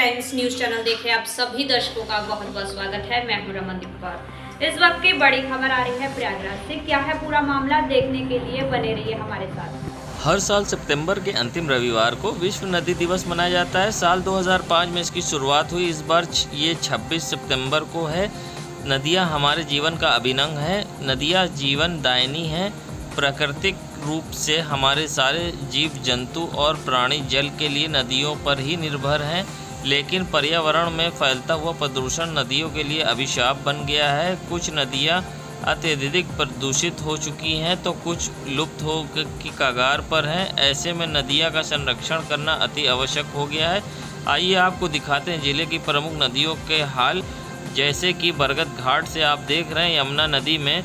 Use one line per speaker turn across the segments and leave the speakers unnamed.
Times news channel देख रहे आप सभी दर्शकों का बहुत बहुत स्वागत है। मैं हूं रमनदीप कौर। इस वक्त की बड़ी खबर आ रही है प्रयागराज से। क्या है पूरा मामला, देखने के लिए बने रहिए हमारे साथ।
हर साल सितंबर के अंतिम रविवार को विश्व नदी दिवस मनाया जाता है। साल 2005 में इसकी शुरुआत हुई। इस बार ये 26 सितंबर को है। नदियाँ हमारे जीवन का अभिन्न है। नदियाँ जीवन दायिनी हैं। प्राकृतिक रूप से हमारे सारे जीव जंतु और प्राणी जल के लिए नदियों पर ही निर्भर हैं, लेकिन पर्यावरण में फैलता हुआ प्रदूषण नदियों के लिए अभिशाप बन गया है। कुछ नदियाँ अत्यधिक प्रदूषित हो चुकी हैं तो कुछ लुप्त हो की कगार पर हैं। ऐसे में नदियों का संरक्षण करना अति आवश्यक हो गया है। आइए आपको दिखाते हैं जिले की प्रमुख नदियों के हाल। जैसे कि बरगद घाट से आप देख रहे हैं, यमुना नदी में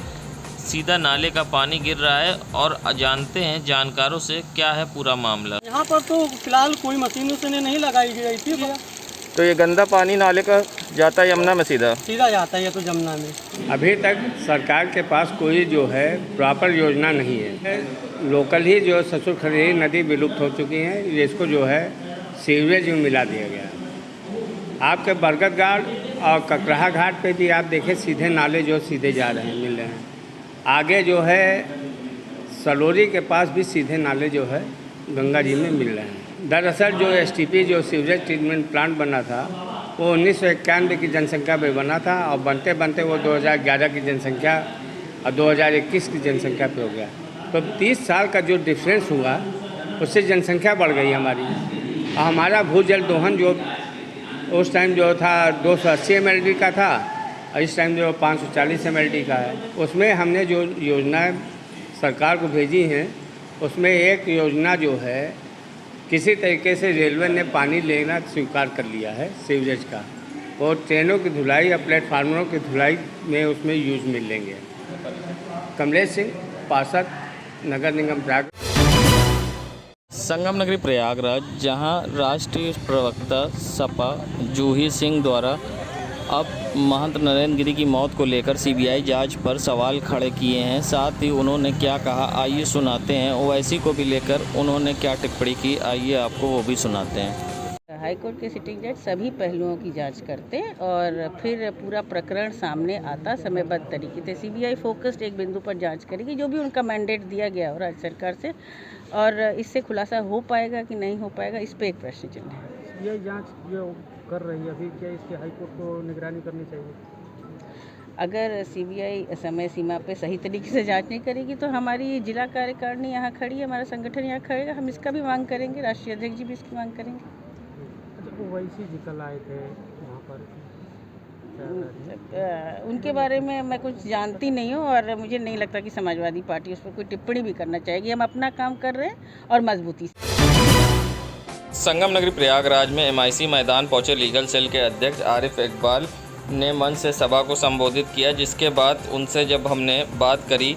सीधा नाले का पानी गिर रहा है और जानते हैं जानकारों से क्या है पूरा मामला।
यहाँ पर तो फिलहाल कोई मशीन उसने नहीं लगाई गई थी।
तो ये गंदा पानी नाले का जाता है यमुना में, सीधा
जाता है ये तो जमुना में।
अभी तक सरकार के पास कोई जो है प्रॉपर योजना नहीं है। लोकल ही जो ससुर खरीदी नदी विलुप्त हो चुकी है, इसको जो है सीवरेज में मिला दिया गया। आपके बरगद घाट और ककराहा घाट पे भी आप देखें, सीधे नाले जो सीधे जा रहे हैं, मिल रहे हैं। आगे जो है सलोरी के पास भी सीधे नाले जो है गंगा जी में मिल रहे हैं। दरअसल जो STP जो सीवरेज ट्रीटमेंट प्लांट बना था वो 1991 की जनसंख्या पे बना था और बनते बनते वो 2011 की जनसंख्या और 2021 की जनसंख्या पे हो गया। तो 30 साल का जो डिफरेंस हुआ उससे जनसंख्या बढ़ गई हमारी। और हमारा भूजल दोहन जो उस टाइम जो था 280 mld का था और इस टाइम जो 540 mld का है। उसमें हमने जो योजना सरकार को भेजी हैं, उसमें एक योजना जो है किसी तरीके से रेलवे ने पानी लेना स्वीकार कर लिया है सीवरेज का, और ट्रेनों की धुलाई या प्लेटफार्मों की धुलाई में उसमें यूज मिलेंगे। कमलेश सिंह, पार्षद, नगर निगम प्रयाग।
संगम नगरी प्रयागराज, जहां राष्ट्रीय प्रवक्ता सपा जूही सिंह द्वारा अब महंत नरेंद्र गिरी की मौत को लेकर CBI जांच पर सवाल खड़े किए हैं। साथ ही उन्होंने क्या कहा, आइए सुनाते हैं। ओवैसी को भी लेकर उन्होंने क्या टिप्पणी की, आइए आपको वो भी सुनाते हैं।
हाई कोर्ट के सिटिंग जज सभी पहलुओं की जांच करते और फिर पूरा प्रकरण सामने आता समयबद्ध तरीके से। CBI फोकस्ड एक बिंदु पर जांच करेगी, जो भी उनका मैंडेट दिया गया हो राज्य सरकार से, और इससे खुलासा हो पाएगा कि नहीं हो पाएगा, इस पर एक प्रश्न चिन्ह है।
ये जांच जो कर रही है अभी, क्या इसकी हाईकोर्ट को निगरानी करनी चाहिए?
अगर CBI समय सीमा पे सही तरीके से जांच नहीं करेगी तो हमारी जिला कार्यकारिणी यहाँ खड़ी है, हमारा संगठन यहाँ खड़ेगा, हम इसका भी मांग करेंगे, राष्ट्रीय अध्यक्ष जी भी इसकी मांग करेंगे।
अच्छा, ओवैसी जी कल आए थे वहाँ पर,
उनके बारे में मैं कुछ जानती नहीं हूँ और मुझे नहीं लगता कि समाजवादी पार्टी उस पर कोई टिप्पणी भी करना चाहेगी। हम अपना काम कर रहे हैं और मजबूती से।
संगम नगरी प्रयागराज में MIC मैदान पहुंचे लीगल सेल के अध्यक्ष आरिफ इकबाल ने मंच से सभा को संबोधित किया, जिसके बाद उनसे जब हमने बात करी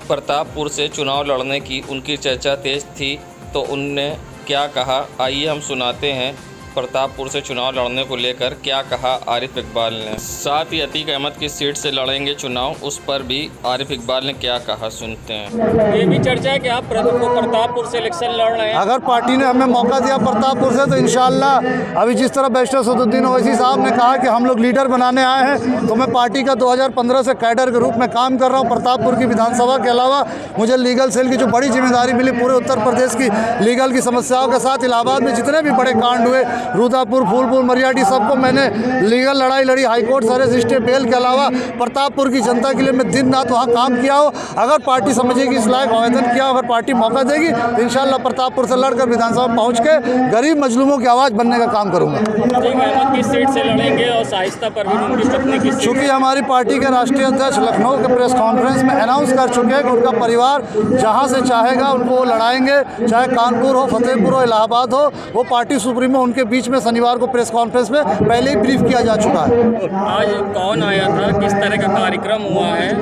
प्रतापपुर से चुनाव लड़ने की, उनकी चर्चा तेज थी, तो उनने क्या कहा, आइए हम सुनाते हैं। प्रतापपुर से चुनाव लड़ने को लेकर क्या कहा आरिफ इकबाल ने। साथ ही अतीक अहमद की सीट से लड़ेंगे चुनाव, उस पर भी आरिफ इकबाल ने क्या कहा, सुनते हैं।
ये भी चर्चा है कि आप प्रतापपुर से इलेक्शन लड़ रहे हैं।
अगर पार्टी ने हमें मौका दिया प्रतापपुर से तो इंशाल्लाह, अभी जिस तरह बैरिस्टर सदुद्दीन ओवैसी साहब ने कहा कि हम लोग लीडर बनाने आए हैं, तो मैं पार्टी का 2015 से कैडर के रूप में काम कर रहा हूँ। प्रतापपुर की विधानसभा के अलावा मुझे लीगल सेल की जो बड़ी जिम्मेदारी मिली, पूरे उत्तर प्रदेश की लीगल की समस्याओं के साथ इलाहाबाद में जितने भी बड़े कांड हुए, रुदापुर, फूलपुर, मरियाडी, सबको मैंने लीगल लड़ाई लड़ी। हाईकोर्ट सारे स्टे बेल के अलावा प्रतापपुर की जनता के लिए मैं दिन रात वहाँ काम किया हो। अगर पार्टी समझेगी इस लायक आवेदन किया, अगर पार्टी मौका देगी तो इंशाल्लाह प्रतापपुर से लड़कर विधानसभा में पहुँच के गरीब मजलूमों की आवाज़ बनने का काम करूँगा।
अहमद की सीट से लड़ेंगे और शाइस्ता पर भी उनकी पत्नी की सीट।
चूँकि हमारी पार्टी के राष्ट्रीय अध्यक्ष लखनऊ के प्रेस कॉन्फ्रेंस में अनाउंस कर चुके हैं कि उनका परिवार जहाँ से चाहेगा उनको वो लड़ाएंगे, चाहे कानपुर हो, फतेहपुर हो, इलाहाबाद हो। वो पार्टी सुप्रीमो उनके बीच में शनिवार को प्रेस कॉन्फ्रेंस में पहले ही ब्रीफ किया जा चुका है।
आज कौन आया था, किस तरह का
कार्यक्रम हुआ है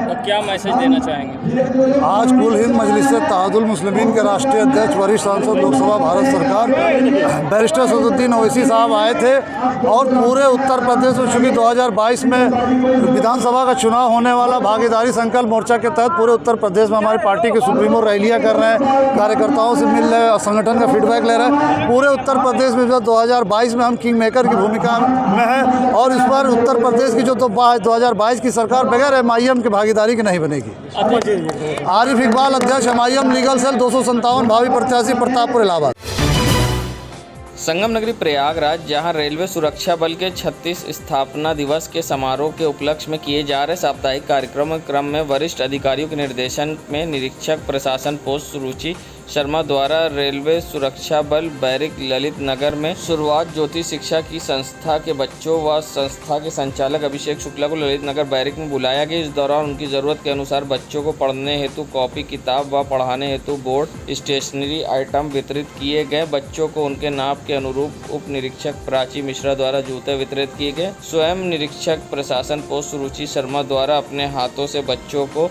और क्या मैसेज देना चाहेंगे?
आज कुल हिंद मजलिस इत्तेहादुल मुस्लिमीन के राष्ट्रीय अध्यक्ष वरिष्ठ सांसद लोकसभा भारत सरकार बैरिस्टर सदुद्दीन ओवैसी साहब आए थे और पूरे उत्तर प्रदेश में चूँकि 2022 में विधानसभा का चुनाव होने वाला, भागीदारी संकल्प मोर्चा के तहत पूरे उत्तर प्रदेश में हमारी पार्टी के सुप्रीमो रैलियाँ कर रहे हैं, कार्यकर्ताओं से मिल रहे हैं और संगठन का फीडबैक ले रहे हैं। पूरे उत्तर प्रदेश में जो 2022 में हम किंग मेकर की भूमिका में है और इस पर उत्तर प्रदेश की जो 2022 की सरकार बगैर MIM की भागीदारी की नहीं बनेगी। आरिफ इकबाल, अध्यक्ष MIM लीगल सेल, 257 भावी प्रत्याशी, प्रतापपुर, इलाहाबाद।
संगम नगरी प्रयागराज, जहां रेलवे सुरक्षा बल के 36 स्थापना दिवस के समारोह के उपलक्ष्य में किए जा रहे साप्ताहिक कार्यक्रम क्रम में वरिष्ठ अधिकारियों के निर्देशन में निरीक्षक प्रशासन पोस्ट रुचि शर्मा द्वारा रेलवे सुरक्षा बल बैरिक ललित नगर में शुरुआत ज्योति शिक्षा की संस्था के बच्चों व संस्था के संचालक अभिषेक शुक्ला को ललित नगर बैरिक में बुलाया गया। इस दौरान उनकी ज़रूरत के अनुसार बच्चों को पढ़ने हेतु कॉपी किताब व पढ़ाने हेतु बोर्ड स्टेशनरी आइटम वितरित किए गए। बच्चों को उनके नाप के अनुरूप उप निरीक्षक प्राची मिश्रा द्वारा जूते वितरित किए गए। स्वयं निरीक्षक प्रशासन पोस्ट रुचि शर्मा द्वारा अपने हाथों से बच्चों को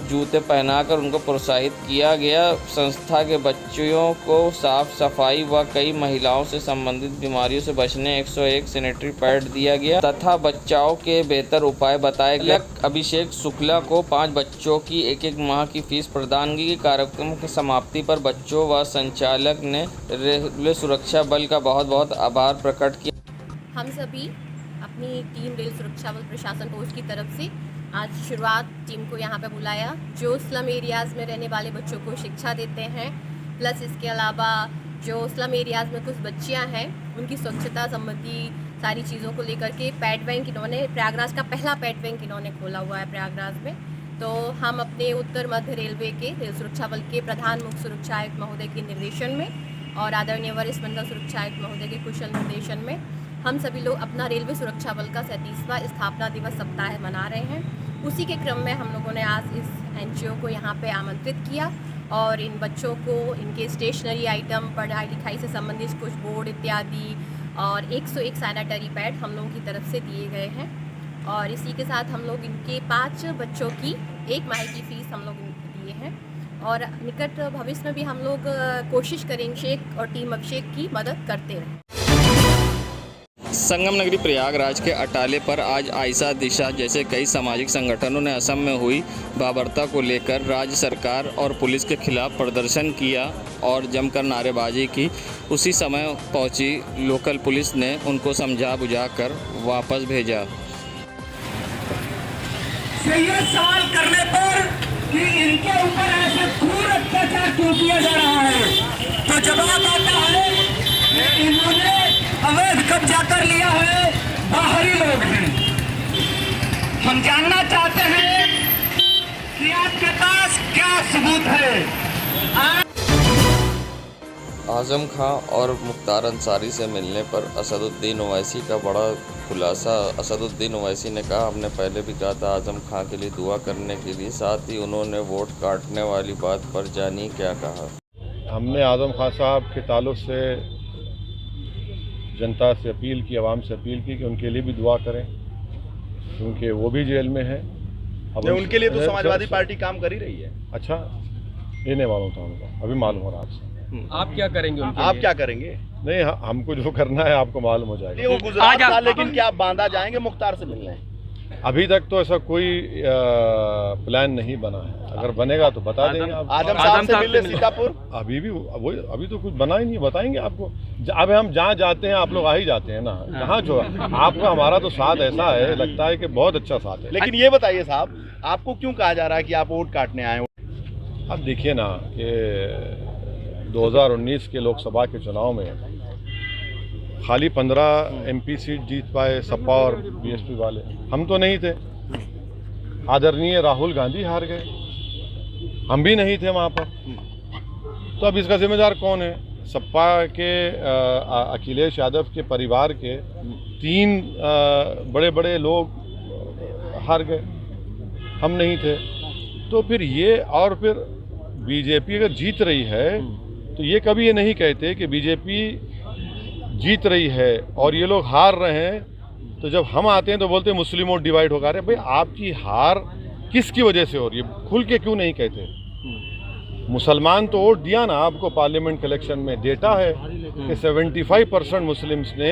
जूते पहनाकर उनको प्रोत्साहित किया गया। संस्था के बच्चियों को साफ सफाई व कई महिलाओं से संबंधित बीमारियों से बचने 101 सैनिटरी पैड दिया गया तथा बचाव के बेहतर उपाय बताए गए। अभिषेक शुक्ला को 5 बच्चों की 1-1 माह की फीस प्रदान की। कार्यक्रम की समाप्ति पर बच्चों व संचालक ने रेलवे सुरक्षा बल का बहुत आभार प्रकट किया।
हम सभी अपनी टीम रेल सुरक्षा बल प्रशासन पोस्ट की तरफ से आज शुरुआत टीम को यहाँ पे बुलाया, जो स्लम एरियाज़ में रहने वाले बच्चों को शिक्षा देते हैं। प्लस इसके अलावा जो स्लम एरियाज़ में कुछ बच्चियाँ हैं उनकी स्वच्छता संबंधी सारी चीज़ों को लेकर के पैड बैंक इन्होंने, प्रयागराज का पहला पैड बैंक इन्होंने खोला हुआ है प्रयागराज में। तो हम अपने उत्तर मध्य रेलवे के रेल सुरक्षा बल के प्रधान मुख्य सुरक्षा आयुक्त महोदय के निर्देशन में और आदरणीय वरिष्ठ मंडल सुरक्षा आयुक्त महोदय के कुशल निर्देशन में हम सभी लोग अपना रेलवे सुरक्षा बल का 37वां स्थापना दिवस सप्ताह मना रहे हैं। उसी के क्रम में हम लोगों ने आज इस NGO को यहाँ पे आमंत्रित किया और इन बच्चों को इनके स्टेशनरी आइटम, पढ़ाई लिखाई से संबंधित कुछ बोर्ड इत्यादि और 101 सैनिटरी पैड हम लोगों की तरफ से दिए गए हैं। और इसी के साथ हम लोग इनके 5 बच्चों की 1 माह की फ़ीस हम लोग इनको दिए हैं और निकट भविष्य में भी हम लोग कोशिश करेंगे अभिषेक और टीम अभिषेक की मदद करते रहें।
संगम नगरी प्रयागराज के अटाले पर आज आयशा दिशा जैसे कई सामाजिक संगठनों ने असम में हुई बर्बरता को लेकर राज्य सरकार और पुलिस के खिलाफ प्रदर्शन किया और जमकर नारेबाजी की। उसी समय पहुंची लोकल पुलिस ने उनको समझा बुझाकर वापस भेजा।
ये सवाल करने पर कि इनके ऊपर ऐसे क्रूर अत्याचार क्यों किया जा रहा है, तो जवाब आता है कि इन्होंने अवैध कब्जा कर लिया है, बाहरी लोग हैं। हम जानना चाहते हैं कि आपके पास क्या सबूत है।
आजम खां और मुख्तार अंसारी से मिलने पर असदुद्दीन ओवैसी का बड़ा खुलासा। असदुद्दीन ओवैसी ने कहा, हमने पहले भी कहा था आजम खां के लिए दुआ करने के लिए, साथ ही उन्होंने वोट काटने वाली बात पर जानिए क्या कहा।
हमने आजम खां साहब के ताल्लुक से जनता से अपील की, आवाम से अपील की कि उनके लिए भी दुआ करें क्योंकि वो भी जेल में है। अब
उनके लिए तो समाजवादी पार्टी काम कर ही रही है।
अच्छा, ये नहीं मालूम था उनको, अभी मालूम हो रहा आपसे।
आप क्या करेंगे उनके
आप
लिए?
क्या करेंगे?
नहीं, हमको जो करना है आपको मालूम हो जाएगा।
वो गुजरात था, लेकिन क्या आप बांदा जाएंगे मुख्तार से मिलने?
अभी तक तो ऐसा कोई प्लान नहीं बना है, अगर बनेगा तो बता देंगे आप।
आजम साहब से मिलने सीतापुर?
अभी तो कुछ बना ही नहीं, बताएंगे आपको। अब हम जहाँ जाते हैं आप लोग आ ही जाते हैं ना, कहाँ जो आपका हमारा तो साथ ऐसा है, लगता है कि बहुत अच्छा साथ है।
लेकिन ये बताइए साहब, आपको क्यों कहा जा रहा है कि आप वोट काटने आए?
अब देखिए ना कि 2019 के लोकसभा के चुनाव में खाली 15 MP सीट जीत पाए सपा और BSP वाले, हम तो नहीं थे। आदरणीय राहुल गांधी हार गए, हम भी नहीं थे वहाँ पर। तो अब इसका जिम्मेदार कौन है? सपा के अखिलेश यादव के परिवार के 3 बड़े बड़े लोग हार गए, हम नहीं थे। तो फिर ये, और फिर बीजेपी अगर जीत रही है तो ये कभी ये नहीं कहते कि बीजेपी जीत रही है और ये लोग हार रहे हैं, तो जब हम आते हैं तो बोलते हैं मुस्लिम वोट डिवाइड होगा। अरे भाई आपकी हार किसकी वजह से हो रही है, खुल के क्यों नहीं कहते? मुसलमान तो वोट दिया ना आपको पार्लियामेंट के इलेक्शन में, डेटा है कि 75% मुस्लिम्स ने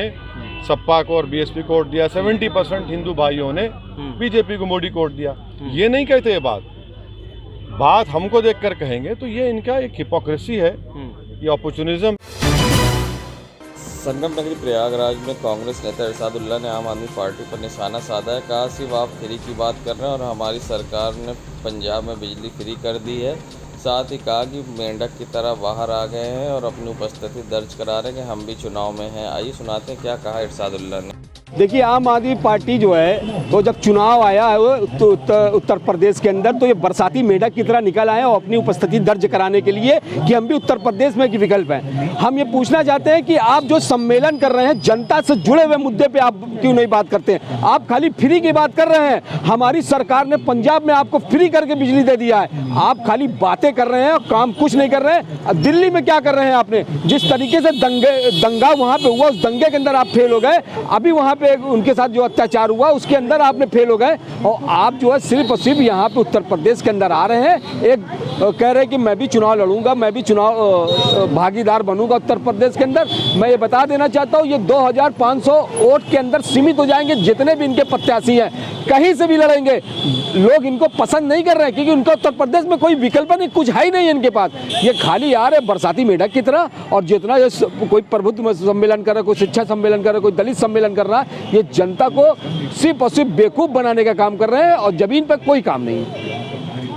सपा को और बीएसपी को वोट दिया, 70% हिंदू भाइयों ने बीजेपी को, मोदी को वोट दिया। ये नहीं कहते ये बात हमको देखकर कहेंगे तो ये इनका एक हिपोक्रेसी है, ये अपॉर्चुनिज्म।
संगम नगरी प्रयागराज में कांग्रेस नेता इरशादुल्ला ने आम आदमी पार्टी पर निशाना साधा है। कहा सिर्फ आप फ्री की बात कर रहे हैं और हमारी सरकार ने पंजाब में बिजली फ्री कर दी है। साथ ही कहा कि मेंढक की तरह बाहर आ गए हैं और अपनी उपस्थिति दर्ज करा रहे हैं कि हम भी चुनाव में हैं। आइए सुनाते हैं क्या कहा इरशादुल्ला ने।
देखिए, आम आदमी पार्टी जो है तो जब चुनाव आया है तो उत्तर प्रदेश के अंदर तो ये बरसाती मेंढक की तरह निकल आए और अपनी उपस्थिति दर्ज कराने के लिए कि हम भी उत्तर प्रदेश में एक विकल्प हैं। हम ये पूछना चाहते हैं कि आप जो सम्मेलन कर रहे हैं जनता से जुड़े हुए मुद्दे पे आप क्यों नहीं बात करते हैं? आप खाली फ्री की बात कर रहे हैं। हमारी सरकार ने पंजाब में आपको फ्री करके बिजली दे दिया है, आप खाली बातें कर रहे हैं और काम कुछ नहीं कर रहे हैं। दिल्ली में क्या कर रहे हैं आपने? जिस तरीके से दंगा वहाँ पे हुआ उस दंगे के अंदर आप फेल हो गए। अभी वहाँ पे उनके साथ जो अत्याचार हुआ उसके अंदर आपने फेल हो गए और आप जो है सिर्फ और सिर्फ यहाँ पे उत्तर प्रदेश के अंदर आ रहे हैं। एक कह रहे हैं कि मैं भी चुनाव लड़ूंगा, मैं भी चुनाव भागीदार बनूंगा उत्तर प्रदेश के अंदर। मैं ये बता देना चाहता हूँ ये 2500 वोट के अंदर सीमित हो जाएंगे। जितने भी इनके प्रत्याशी हैं कहीं से भी लड़ेंगे, लोग इनको पसंद नहीं कर रहे हैं क्योंकि उनका उत्तर प्रदेश में कोई विकल्प नहीं, कुछ है ही नहीं इनके पास। ये खाली आ रहे बरसाती मेढक की तरह और जितना ये कोई प्रबुद्ध सम्मेलन कर रहा है, कोई शिक्षा सम्मेलन कर रहा है, कोई दलित सम्मेलन कर रहा है, ये जनता को सिर्फ और सिर्फ बेवकूफ़ बनाने का काम कर रहे हैं और जमीन पर कोई काम नहीं है।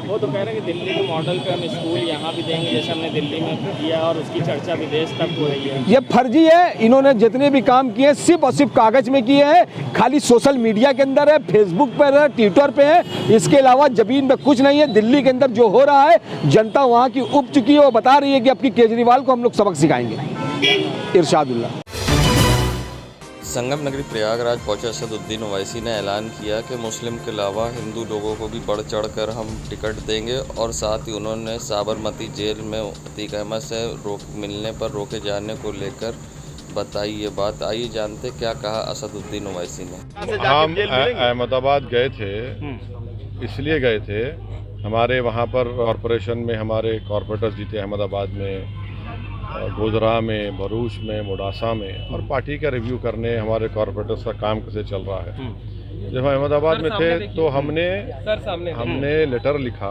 वो तो कह रहे हैं कि दिल्ली के मॉडल पे हम स्कूल यहाँ भी देंगे जैसे हमने दिल्ली में किया और उसकी चर्चा विदेश तक हो रही है।
ये फर्जी है। इन्होंने जितने भी काम किए सिर्फ और सिर्फ कागज में किए हैं, खाली सोशल मीडिया के अंदर है, फेसबुक पर है, ट्विटर पे है, इसके अलावा जमीन में कुछ नहीं है। दिल्ली के अंदर जो हो रहा है जनता वहाँ की उब चुकी है। वो बता रही है कि आपकी केजरीवाल को हम लोग सबक सिखाएंगे। इरशादुल्ला।
संगम नगरी प्रयागराज पहुंचे असदुद्दीन ओवैसी ने ऐलान किया कि मुस्लिम के अलावा हिंदू लोगों को भी बढ़ चढ़कर हम टिकट देंगे और साथ ही उन्होंने साबरमती जेल में अतीक अहमद से मिलने पर रोके जाने को लेकर बताई ये बात। आइए जानते क्या कहा असदुद्दीन ओवैसी ने।
हम अहमदाबाद गए थे, इसलिए गए थे हमारे वहाँ पर कॉरपोरेशन में हमारे कॉरपोरेटर्स जीते अहमदाबाद में, गोधरा में, भरूच में, मोडासा में, और पार्टी का रिव्यू करने हमारे कॉरपोरेटर्स का काम कैसे चल रहा है। जब हम अहमदाबाद में थे तो हमने लेटर लिखा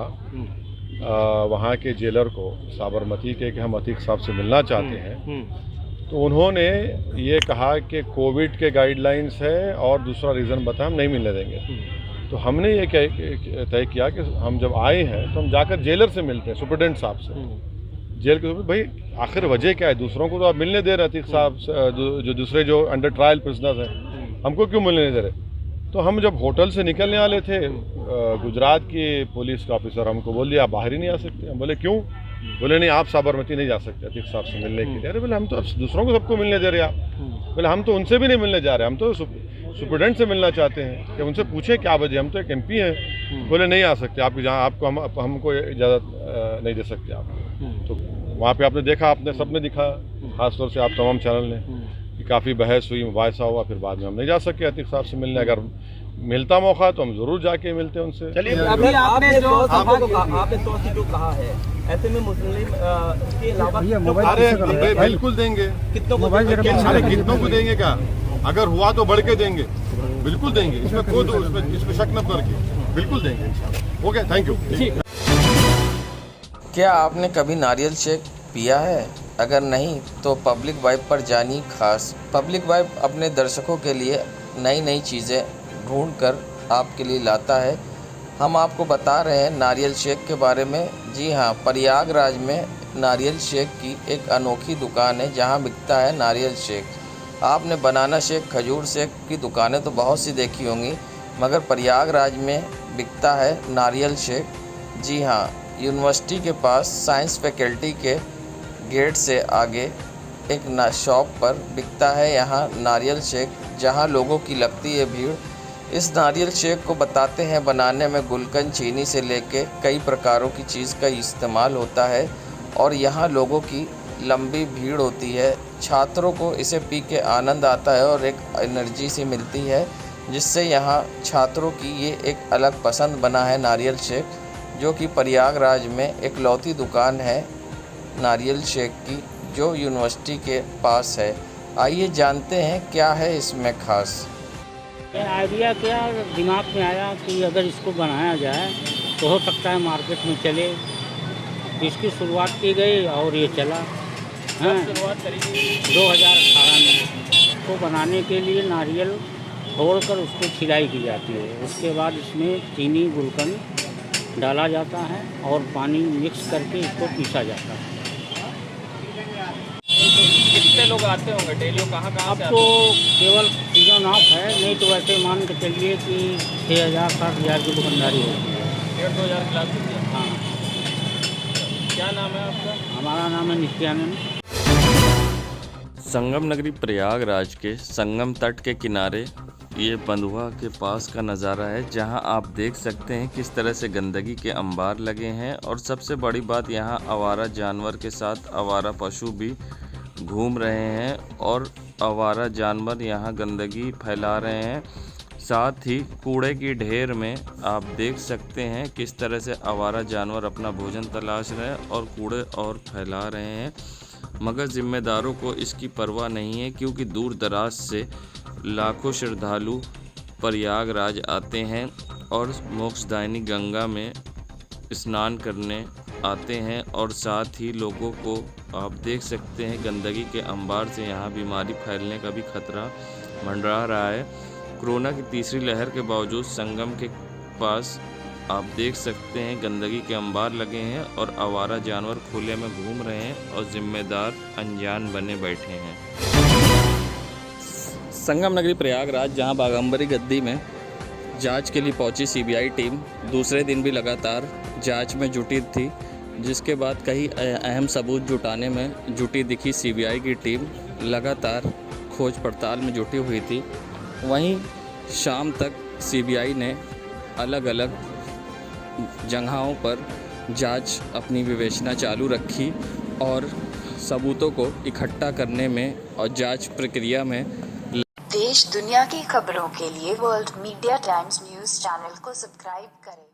वहाँ के जेलर को साबरमती के कि हम अतीक साहब से मिलना चाहते हैं। तो उन्होंने ये कहा कि कोविड के गाइडलाइंस है और दूसरा रीज़न बताया हम नहीं मिलने देंगे। तो हमने ये तय किया कि हम जब आए हैं तो हम जाकर जेलर से मिलते हैं, सुप्रिटेंडेंट साहब से। जेल के भाई आखिर वजह क्या है? दूसरों को तो आप मिलने दे रहे अतीक साहब जो दूसरे जो अंडर ट्रायल प्रिजनर्स हैं, हमको क्यों मिलने नहीं दे रहे? तो हम जब होटल से निकलने वाले थे गुजरात के पुलिस का ऑफिसर हमको बोल दिया आप बाहर ही नहीं आ सकते। हम बोले क्यों? बोले नहीं आप साबरमती नहीं जा सकते अतीक साहब से मिलने के लिए। अरे बोले हम तो दूसरों को सबको मिलने दे रहे आप। बोले हम तो उनसे भी नहीं मिलने जा रहे, हम तो सुप्रिटेंडेंट से मिलना चाहते हैं कि उनसे पूछे क्या वजह, हम तो एक MP हैं। बोले नहीं आ सकते आप, जहाँ आपको हमको इजाज़त नहीं दे सकते आप। तो वहाँ पे आपने देखा, आपने सबने दिखा, खासतौर से आप तमाम चैनल ने, कि काफ़ी बहस हुई, मुबाहिसा हुआ, फिर बाद में हम नहीं जा सके अतीक साहब से मिलने। अगर मिलता मौका तो हम ज़रूर जाके मिलते हैं उनसे।
चलिए
अभी आपने जो कहा है ऐसे में मुस्लिम के अलावा
अरे बिल्कुल देंगे। कितनों को देंगे? क्या अगर हुआ तो बढ़ के देंगे, बिल्कुल देंगे, इसमें कोई इसमें शक न करके बिल्कुल देंगे। Okay, thank you.
क्या आपने कभी नारियल शेक पिया है? अगर नहीं तो पब्लिक वाइब पर जानिए खास। पब्लिक वाइब अपने दर्शकों के लिए नई नई चीज़ें ढूंढ कर आपके लिए लाता है। हम आपको बता रहे हैं नारियल शेक के बारे में। जी हाँ, प्रयागराज में नारियल शेक की एक अनोखी दुकान है जहाँ बिकता है नारियल शेक। आपने बनाना शेक, खजूर शेक की दुकानें तो बहुत सी देखी होंगी, मगर प्रयागराज में बिकता है नारियल शेक। जी हाँ, यूनिवर्सिटी के पास साइंस फैकल्टी के गेट से आगे एक शॉप पर बिकता है यहाँ नारियल शेक, जहाँ लोगों की लगती है भीड़। इस नारियल शेक को बताते हैं बनाने में गुलकंद, चीनी से लेके कई प्रकारों की चीज़ का इस्तेमाल होता है और यहाँ लोगों की लंबी भीड़ होती है। छात्रों को इसे पी के आनंद आता है और एक एनर्जी सी मिलती है। जिससे यहाँ छात्रों की ये एक अलग पसंद बना है नारियल शेक, जो कि प्रयागराज में एक लौती दुकान है नारियल शेक की, जो यूनिवर्सिटी के पास है। आइए जानते हैं क्या है इसमें खास।
आइडिया क्या दिमाग में आया कि अगर इसको बनाया जाए तो हो सकता है मार्केट में चले, इसकी शुरुआत की गई और ये चला। हाँ, शुरुआत करी 2018 में। इसको बनाने के लिए नारियल तोड़कर उसको छिलाई की जाती है, उसके बाद इसमें चीनी गुलकंद डाला जाता है और पानी मिक्स करके इसको पीसा जाता है।
कितने लोग आते होंगे डेली, कहाँ
अब तो केवल सीजन ऑफ है, नहीं तो वैसे मान के चलिए कि 6,000-7,000 की दुकानदारी होती है।
1,500 गिलास होती है।
हाँ।
क्या नाम है आपका?
हमारा नाम है नित्यानंद।
संगम नगरी प्रयागराज के संगम तट के किनारे ये बंधुआ के पास का नज़ारा है, जहां आप देख सकते हैं किस तरह से गंदगी के अंबार लगे हैं। और सबसे बड़ी बात, यहां आवारा जानवर के साथ आवारा पशु भी घूम रहे हैं और आवारा जानवर यहां गंदगी फैला रहे हैं। साथ ही कूड़े की ढेर में आप देख सकते हैं किस तरह से आवारा जानवर अपना भोजन तलाश रहे हैं और कूड़े और फैला रहे हैं, मगर जिम्मेदारों को इसकी परवाह नहीं है, क्योंकि दूर दराज से लाखों श्रद्धालु प्रयागराज आते हैं और मोक्षदायिनी गंगा में स्नान करने आते हैं। और साथ ही लोगों को आप देख सकते हैं गंदगी के अंबार से यहाँ बीमारी फैलने का भी खतरा मंडरा रहा है। कोरोना की तीसरी लहर के बावजूद संगम के पास आप देख सकते हैं गंदगी के अंबार लगे हैं और आवारा जानवर खुले में घूम रहे हैं और जिम्मेदार अनजान बने बैठे हैं। संगम नगरी प्रयागराज, जहां बागंबरी गद्दी में जांच के लिए पहुंची सीबीआई टीम दूसरे दिन भी लगातार जांच में जुटी थी, जिसके बाद कई अहम सबूत जुटाने में जुटी दिखी सीबीआई की टीम लगातार खोज पड़ताल में जुटी हुई थी। वहीं शाम तक सीबीआई ने अलग अलग जगहों पर जांच अपनी विवेचना चालू रखी और सबूतों को इकट्ठा करने में और जांच प्रक्रिया में
देश दुनिया की खबरों के लिए world media times news channel को सब्सक्राइब करें।